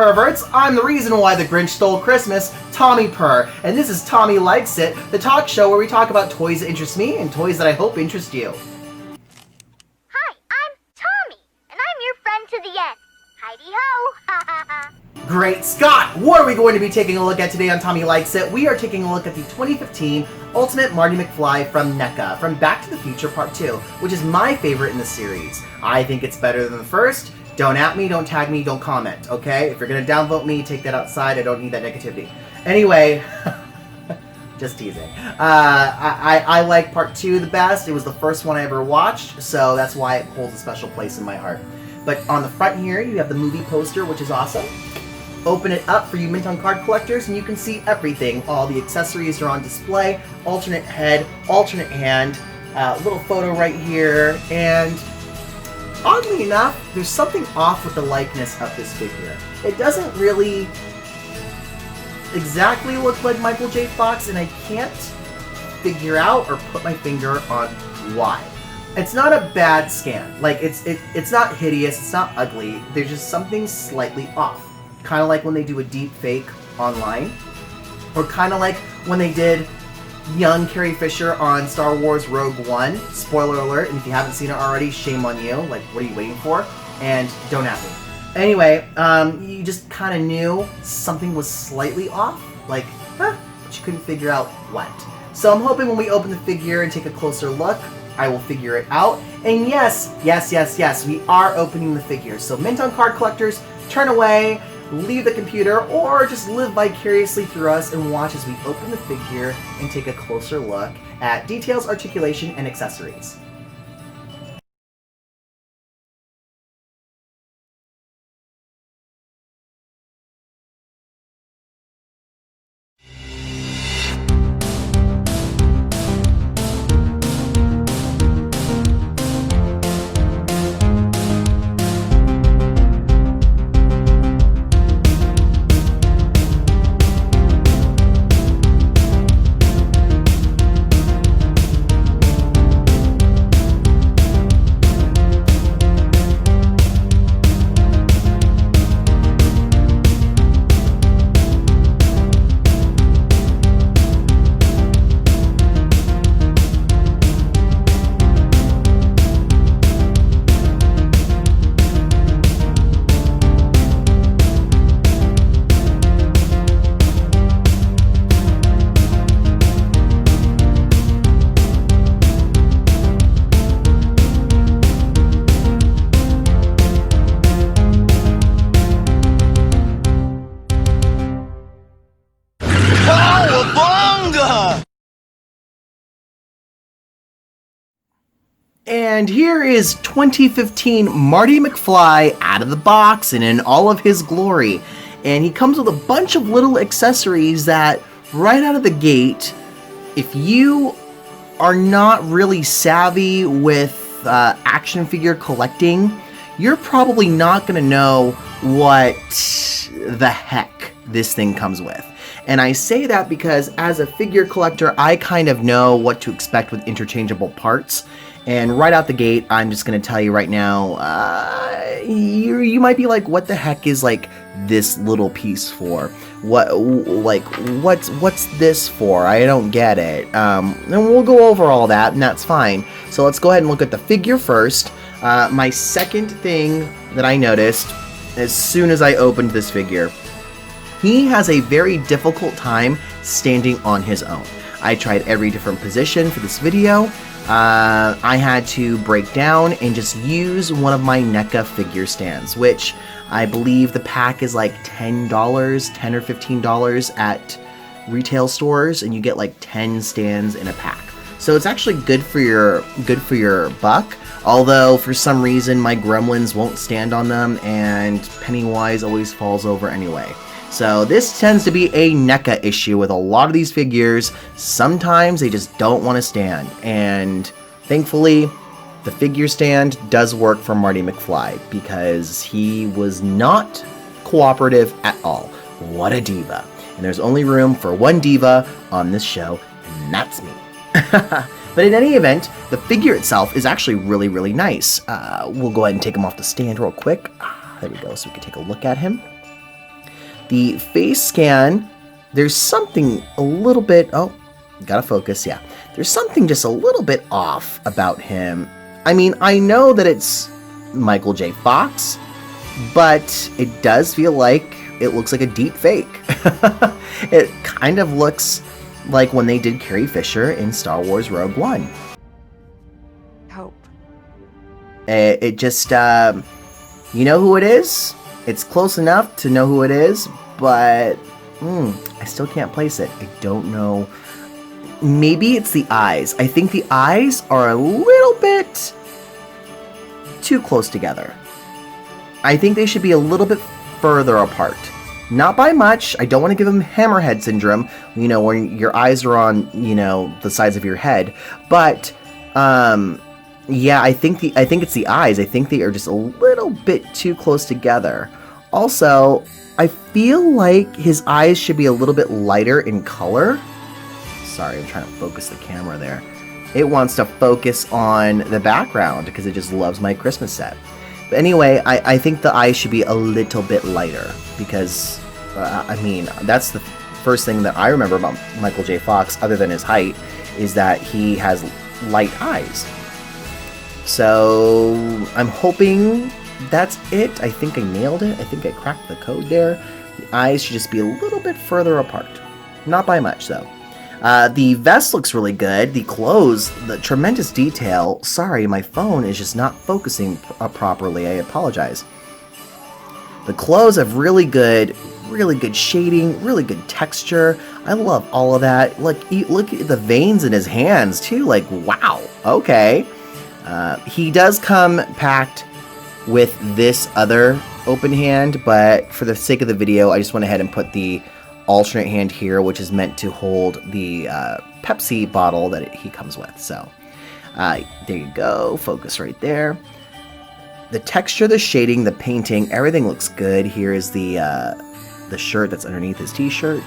perverts, I'm the reason why the Grinch stole Christmas, Tommy Purr, and this is Tommy Likes It, the talk show where we talk about toys that interest me and toys that I hope interest you. Hi, I'm Tommy, and I'm your friend to the end. Heidi-ho! Great Scott! What are we going to be taking a look at today on Tommy Likes It? We are taking a look at the 2015 Ultimate Marty McFly from NECA, from Back to the Future Part 2, which is my favorite in the series. I think it's better than the first. Don't at me, don't tag me, don't comment, okay? If you're gonna downvote me, take that outside. I don't need that negativity. Anyway, just teasing. I like Part 2 the best. It was the first one I ever watched, so that's why it holds a special place in my heart. But on the front here, you have the movie poster, which is awesome. Open it up for you Mint on Card collectors, and you can see everything. All the accessories are on display. Alternate head, alternate hand, little photo right here, and oddly enough, there's something off with the likeness of this figure. It doesn't really exactly look like Michael J. Fox, and I can't figure out or put my finger on why. It's not a bad scan. Like, it's not hideous, it's not ugly. There's just something slightly off. Kind of like when they do a deep fake online, or kind of like when they did young Carrie Fisher on Star Wars Rogue One. Spoiler alert, and if you haven't seen it already, shame on you. Like, what are you waiting for? And don't at me. Anyway, you just kind of knew something was slightly off. Like, but you couldn't figure out what. So I'm hoping when we open the figure and take a closer look, I will figure it out. And yes, we are opening the figure. So Mint on Card collectors, turn away, leave the computer, or just live vicariously through us and watch as we open the figure and take a closer look at details, articulation, and accessories. And here is 2015 Marty McFly out of the box and in all of his glory. And he comes with a bunch of little accessories that, right out of the gate, if you are not really savvy with action figure collecting, you're probably not going to know what the heck this thing comes with. And I say that because as a figure collector, I kind of know what to expect with interchangeable parts. And right out the gate, I'm just going to tell you right now, you might be like, what the heck is like this little piece for? What's this for? I don't get it. And we'll go over all that, and that's fine. So let's go ahead and look at the figure first. My second thing that I noticed as soon as I opened this figure, he has a very difficult time standing on his own. I tried every different position for this video. I had to break down and just use one of my NECA figure stands, which I believe the pack is like $10 or $15 at retail stores, and you get like 10 stands in a pack. So it's actually good for your buck. Although for some reason my gremlins won't stand on them, and Pennywise always falls over anyway. So this tends to be a NECA issue with a lot of these figures. Sometimes they just don't want to stand, and thankfully the figure stand does work for Marty McFly because he was not cooperative at all. What a diva. And there's only room for one diva on this show, and that's me. But in any event, the figure itself is actually really, really nice. We'll go ahead and take him off the stand real quick. There we go, so we can take a look at him. The face scan, there's something a little bit... Oh, gotta focus, yeah. There's something just a little bit off about him. I mean, I know that it's Michael J. Fox, but it does feel like it looks like a deep fake. It kind of looks like when they did Carrie Fisher in Star Wars Rogue One. Hope. It just, you know who it is? It's close enough to know who it is, but I still can't place it. I don't know. Maybe it's the eyes. I think the eyes are a little bit too close together. I think they should be a little bit further apart. Not by much. I don't want to give him hammerhead syndrome, you know, when your eyes are on, you know, the sides of your head. But, yeah, I think it's the eyes. I think they are just a little bit too close together. Also, I feel like his eyes should be a little bit lighter in color. Sorry, I'm trying to focus the camera there. It wants to focus on the background because it just loves my Christmas set. But anyway, I think the eyes should be a little bit lighter because, I mean, that's the first thing that I remember about Michael J. Fox, other than his height, is that he has light eyes. So I'm hoping that's it. I think I nailed it. I think I cracked the code there. The eyes should just be a little bit further apart. Not by much, though. The vest looks really good. The clothes, the tremendous detail. Sorry, my phone is just not focusing properly. I apologize. The clothes have really good shading, really good texture. I love all of that. Look at the veins in his hands, too. Like, wow. Okay. He does come packed with this other open hand, but for the sake of the video, I just went ahead and put the alternate hand here, which is meant to hold the Pepsi bottle that he comes with. So there you go. Focus right there. The texture, the shading, the painting, everything looks good. Here is the shirt that's underneath his t-shirt.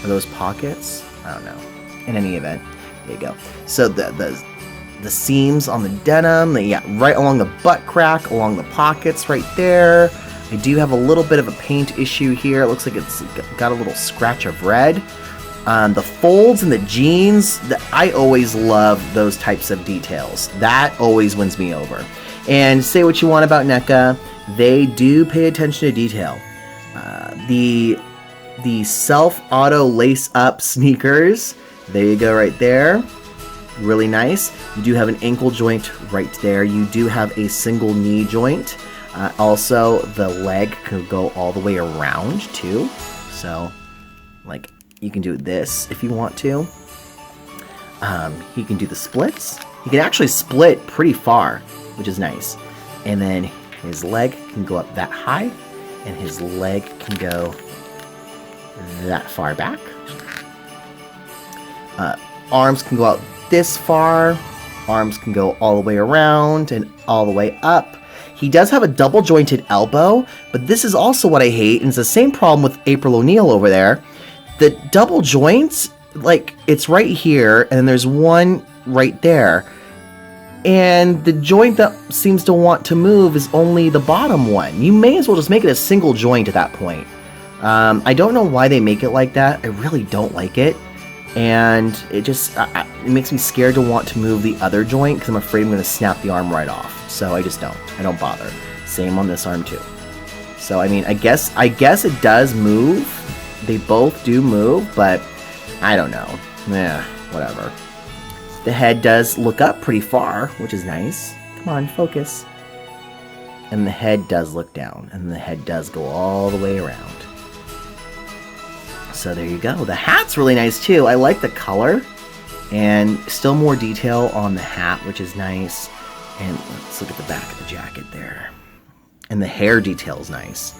Are those pockets? I don't know. In any event, there you go. So the seams on the denim, yeah, right along the butt crack, along the pockets right there. I do have a little bit of a paint issue here. It looks like it's got a little scratch of red. The folds in the jeans, I always love those types of details. That always wins me over. And say what you want about NECA, they do pay attention to detail. The self-auto lace-up sneakers, there you go right there. Really nice. You do have an ankle joint right there. You do have a single knee joint. Also, the leg can go all the way around, too. So, like, you can do this if you want to. He can do the splits. He can actually split pretty far, which is nice. And then his leg can go up that high, and his leg can go that far back. Arms can go out this far. Arms can go all the way around and all the way up. He does have a double jointed elbow, but this is also what I hate, and it's the same problem with April O'Neil over there. The double joints, like, it's right here, and then there's one right there. And the joint that seems to want to move is only the bottom one. You may as well just make it a single joint at that point. I don't know why they make it like that. I really don't like it. And it just it makes me scared to want to move the other joint because I'm afraid I'm going to snap the arm right off. So I just don't. I don't bother. Same on this arm too. So I mean, I guess it does move. They both do move, but I don't know. Whatever. The head does look up pretty far, which is nice. Come on, focus. And the head does look down, and the head does go all the way around. So there you go. The hat's really nice too. I like the color, and still more detail on the hat, which is nice. And let's look at the back of the jacket there. And the hair detail is nice.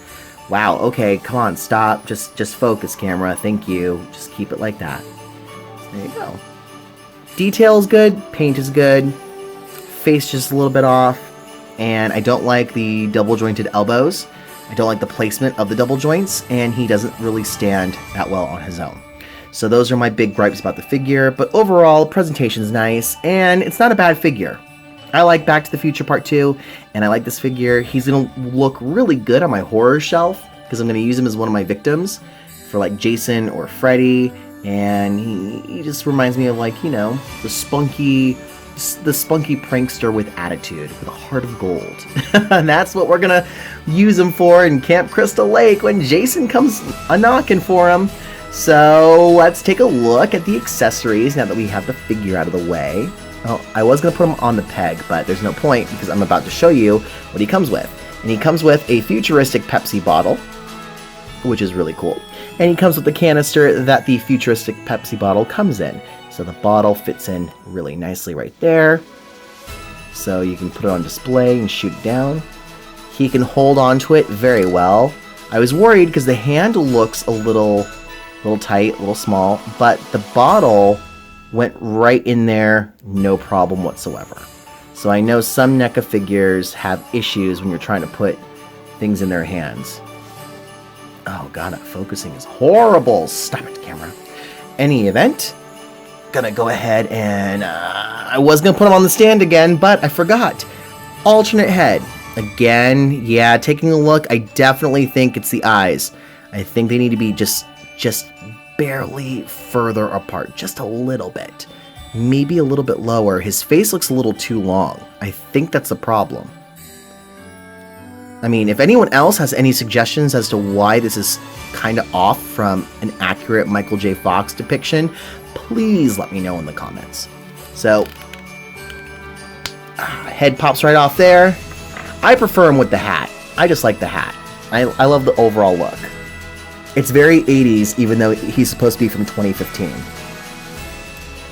Wow, okay, come on, stop. Just focus, camera. Thank you. Just keep it like that. So there you go. Detail is good. Paint is good. Face just a little bit off. And I don't like the double jointed elbows. I don't like the placement of the double joints, and he doesn't really stand that well on his own. So those are my big gripes about the figure, but overall, presentation is nice, and it's not a bad figure. I like Back to the Future Part 2, and I like this figure. He's going to look really good on my horror shelf, because I'm going to use him as one of my victims for like Jason or Freddy. And he just reminds me of, like, you know, the spunky prankster with attitude, with a heart of gold. And that's what we're gonna use him for in Camp Crystal Lake when Jason comes a-knocking for him. So let's take a look at the accessories now that we have the figure out of the way. Oh, I was gonna put him on the peg, but there's no point because I'm about to show you what he comes with. And he comes with a futuristic Pepsi bottle, which is really cool. And he comes with the canister that the futuristic Pepsi bottle comes in. So the bottle fits in really nicely right there. So you can put it on display and shoot it down. He can hold on to it very well. I was worried because the handle looks a little tight, a little small, but the bottle went right in there, no problem whatsoever. So I know some NECA figures have issues when you're trying to put things in their hands. Oh god, that focusing is horrible. Stop it, camera. Any event, gonna go ahead and I was gonna put him on the stand again, but I forgot. Alternate head. Again, yeah, taking a look, I definitely think it's the eyes. I think they need to be just barely further apart, just a little bit. Maybe a little bit lower. His face looks a little too long. I think that's the problem. I mean, if anyone else has any suggestions as to why this is kind of off from an accurate Michael J. Fox depiction, please let me know in the comments. So, head pops right off there. I prefer him with the hat. I just like the hat. I love the overall look. It's very 80s, even though he's supposed to be from 2015.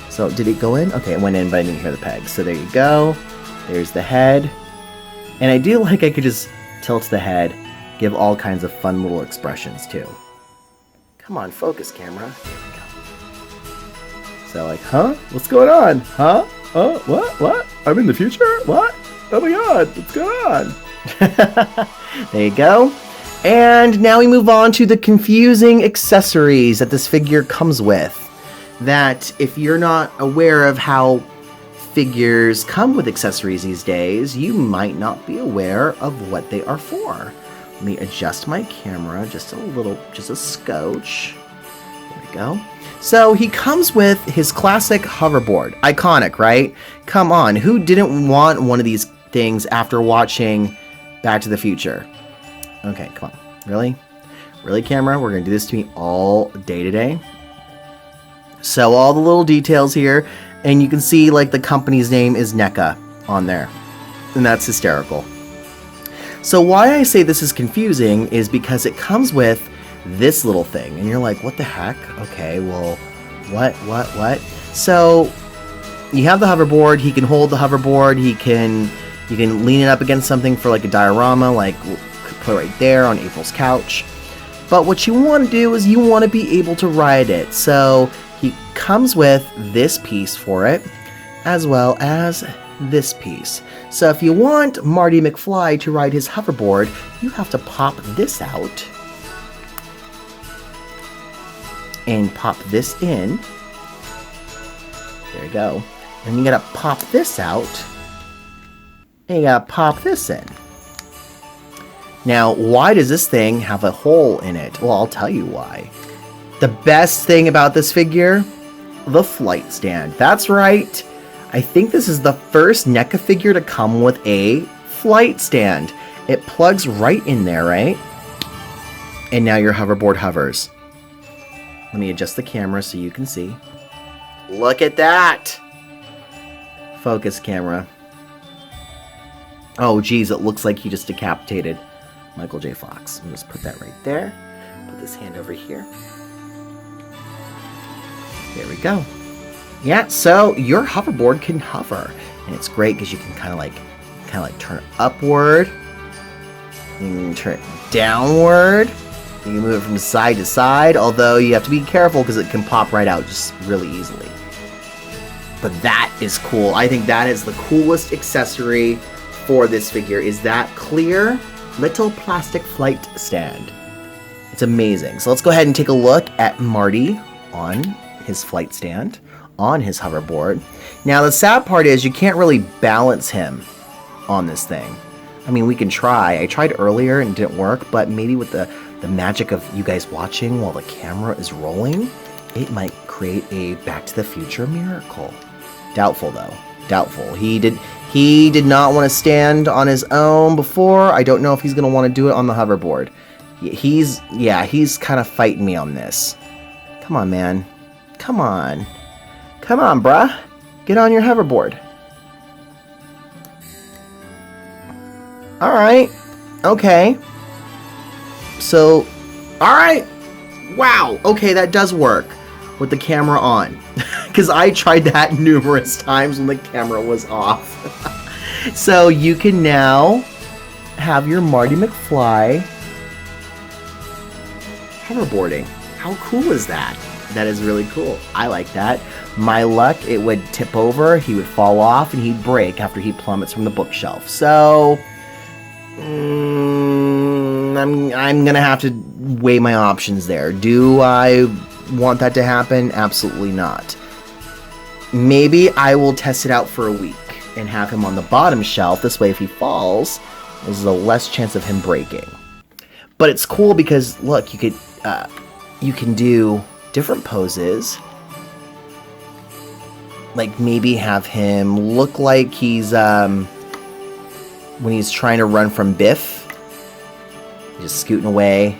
So, did it go in? Okay, it went in, but I didn't hear the peg. So there you go. There's the head. And I do like I could just tilt the head, give all kinds of fun little expressions too. Come on, focus, camera. Here we go. So like, huh? What's going on? Huh? Oh, what? I'm in the future? What? Oh my god, what's going on? There you go. And now we move on to the confusing accessories that this figure comes with. That if you're not aware of how figures come with accessories these days, you might not be aware of what they are for. Let me adjust my camera just a scotch. There we go. So he comes with his classic hoverboard. Iconic, right? Come on, who didn't want one of these things after watching Back to the Future? Okay, come on. Really? Really, camera? We're gonna do this to me all day today? So all the little details here, and you can see like the company's name is NECA on there, and that's hysterical. So why I say this is confusing is because it comes with this little thing, and you're like, what the heck? Okay, well, what? So you have the hoverboard. He can hold the hoverboard. You can lean it up against something for like a diorama, like put it right there on April's couch. But what you want to do is you want to be able to ride it. So he comes with this piece for it, as well as this piece. So if you want Marty McFly to ride his hoverboard, you have to pop this out and pop this in. There you go. And you gotta pop this out and you gotta pop this in. Now, why does this thing have a hole in it? Well, I'll tell you why. The best thing about this figure, the flight stand. That's right. I think this is the first NECA figure to come with a flight stand. It plugs right in there, right? And now your hoverboard hovers. Let me adjust the camera so you can see. Look at that! Focus, camera. Oh, geez, it looks like he just decapitated Michael J. Fox. Let me just put that right there. Put this hand over here. There we go. Yeah, so your hoverboard can hover, and it's great because you can kind of like turn it upward. You can turn it downward. You can move it from side to side, although you have to be careful because it can pop right out just really easily. But that is cool. I think that is the coolest accessory for this figure, is that clear little plastic flight stand. It's amazing. So let's go ahead and take a look at Marty on his flight stand, on his hoverboard. Now the sad part is you can't really balance him on this thing. I mean, we can try. I tried earlier and it didn't work, but maybe with the the magic of you guys watching while the camera is rolling, it might create a Back to the Future miracle. Doubtful though. Doubtful. He did not want to stand on his own before. I don't know if he's going to want to do it on the hoverboard. He's kind of fighting me on this. Come on, man. Come on. Come on, bruh. Get on your hoverboard. Alright. Okay. So, alright. Wow. Okay, that does work with the camera on. Because I tried that numerous times when the camera was off. So you can now have your Marty McFly hoverboarding. How cool is that? That is really cool. I like that. My luck, it would tip over, he would fall off, and he'd break after he plummets from the bookshelf. So, I'm going to have to weigh my options there. Do I want that to happen? Absolutely not. Maybe I will test it out for a week and have him on the bottom shelf. This way, if he falls, there's a less chance of him breaking. But it's cool because, look, you can do different poses. Like maybe have him look like he's when he's trying to run from Biff, just scooting away.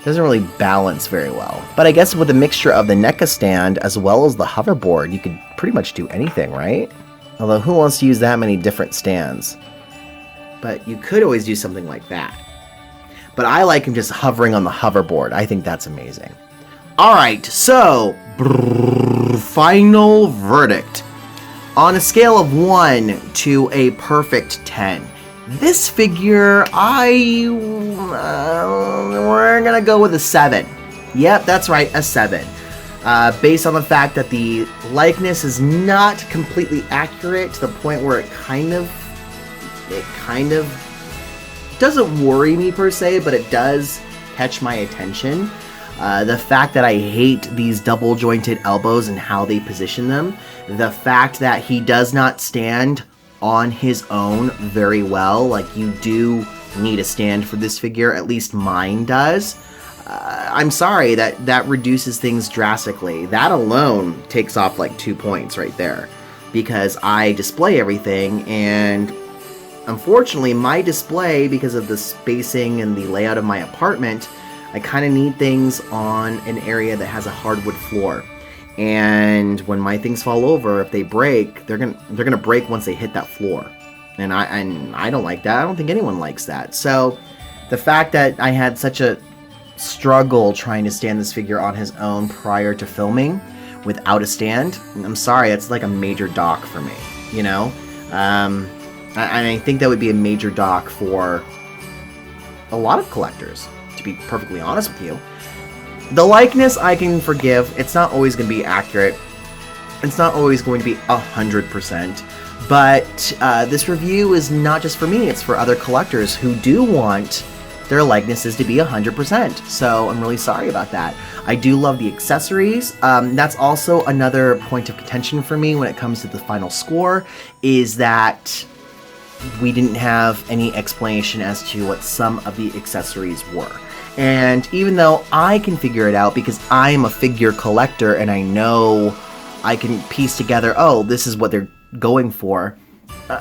Doesn't really balance very well. But I guess with a mixture of the NECA stand as well as the hoverboard, you could pretty much do anything, right? Although who wants to use that many different stands? But you could always do something like that. But I like him just hovering on the hoverboard. I think that's amazing. Alright, so final verdict. On a scale of 1 to a perfect 10, this figure, we're gonna go with a 7. Yep, that's right, a 7. Based on the fact that the likeness is not completely accurate to the point where it kind of doesn't worry me per se, but it does catch my attention. The fact that I hate these double jointed elbows and how they position them. The fact that he does not stand on his own very well. Like, you do need a stand for this figure, at least mine does. I'm sorry, that reduces things drastically. That alone takes off like 2 points right there. Because I display everything, and unfortunately my display, because of the spacing and the layout of my apartment, I kind of need things on an area that has a hardwood floor. And when my things fall over, if they break, they're gonna break once they hit that floor. And I don't like that. I don't think anyone likes that. So the fact that I had such a struggle trying to stand this figure on his own prior to filming without a stand, I'm sorry, that's like a major dock for me, you know? I think that would be a major dock for a lot of collectors, to be perfectly honest with you. The likeness I can forgive. It's not always going to be accurate. It's not always going to be 100%. But this review is not just for me. It's for other collectors who do want their likenesses to be 100%. So I'm really sorry about that. I do love the accessories. That's also another point of contention for me when it comes to the final score, is that we didn't have any explanation as to what some of the accessories were. And even though I can figure it out because I am a figure collector and I know I can piece together, oh, this is what they're going for,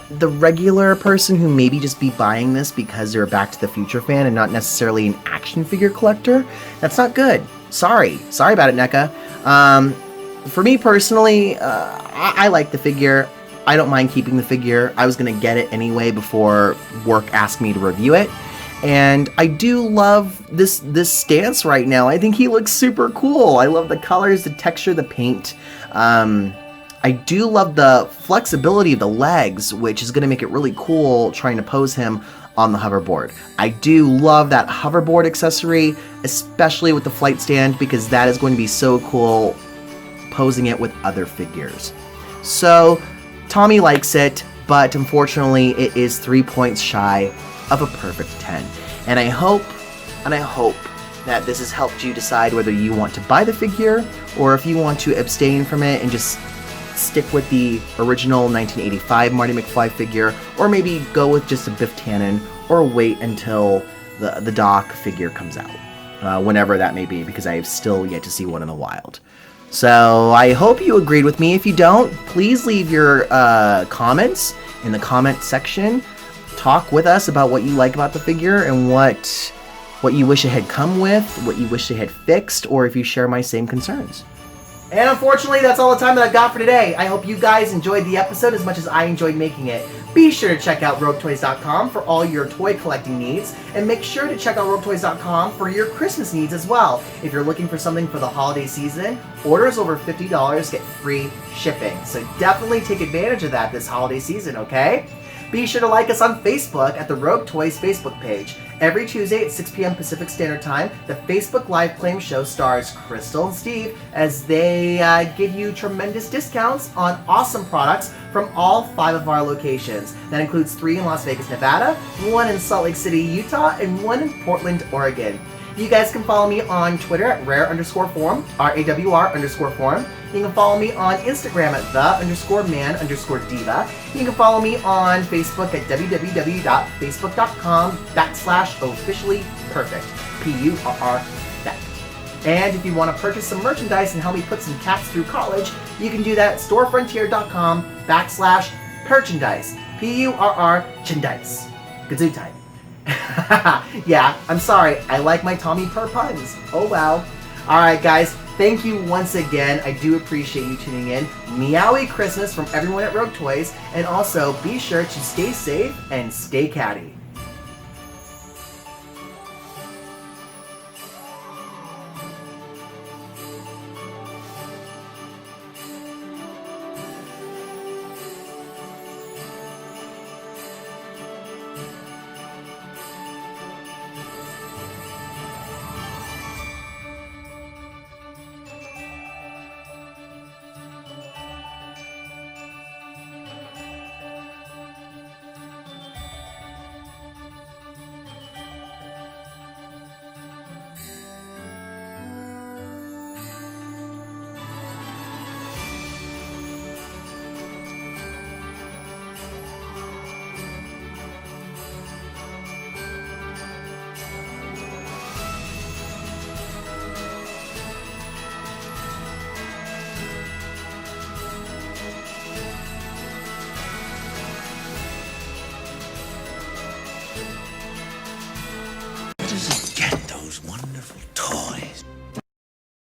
the regular person who maybe just be buying this because they're a Back to the Future fan and not necessarily an action figure collector, that's not good. Sorry about it, NECA. For me personally, I like the figure. I don't mind keeping the figure. I was going to get it anyway before work asked me to review it. And I do love this stance right now. I think he looks super cool. I love the colors, the texture, the paint. I do love the flexibility of the legs, which is going to make it really cool trying to pose him on the hoverboard. I do love that hoverboard accessory, especially with the flight stand, because that is going to be so cool posing it with other figures. So Tommy likes it, but unfortunately it is 3 points shy of a perfect 10. And I hope that this has helped you decide whether you want to buy the figure or if you want to abstain from it and just stick with the original 1985 Marty McFly figure, or maybe go with just a Biff Tannen, or wait until the Doc figure comes out, whenever that may be, because I have still yet to see one in the wild. So I hope you agreed with me. If you don't, please leave your comments in the comment section. Talk with us about what you like about the figure and what you wish it had come with, what you wish it had fixed, or if you share my same concerns. And unfortunately, that's all the time that I've got for today. I hope you guys enjoyed the episode as much as I enjoyed making it. Be sure to check out RogueToys.com for all your toy collecting needs, and make sure to check out RogueToys.com for your Christmas needs as well. If you're looking for something for the holiday season, orders over $50 get free shipping. So definitely take advantage of that this holiday season, okay? Be sure to like us on Facebook at the Rogue Toys Facebook page. Every Tuesday at 6 p.m. Pacific Standard Time, the Facebook Live Claim Show stars Crystal and Steve as they give you tremendous discounts on awesome products from all 5 of our locations. That includes 3 in Las Vegas, Nevada, 1 in Salt Lake City, Utah, and 1 in Portland, Oregon. You guys can follow me on Twitter at rare_forum, RAWR_forum. You can follow me on Instagram at the_man_diva. You can follow me on Facebook at www.facebook.com/officiallypurrfect, Purrfect. And if you want to purchase some merchandise and help me put some cats through college, you can do that at storefrontier.com/purchandise, Purrchandise. Gazoo time. Yeah, I'm sorry. I like my Tommy Purr puns. Oh well. Alright guys, thank you once again. I do appreciate you tuning in. Meowie Christmas from everyone at Rogue Toys. And also, be sure to stay safe and stay catty.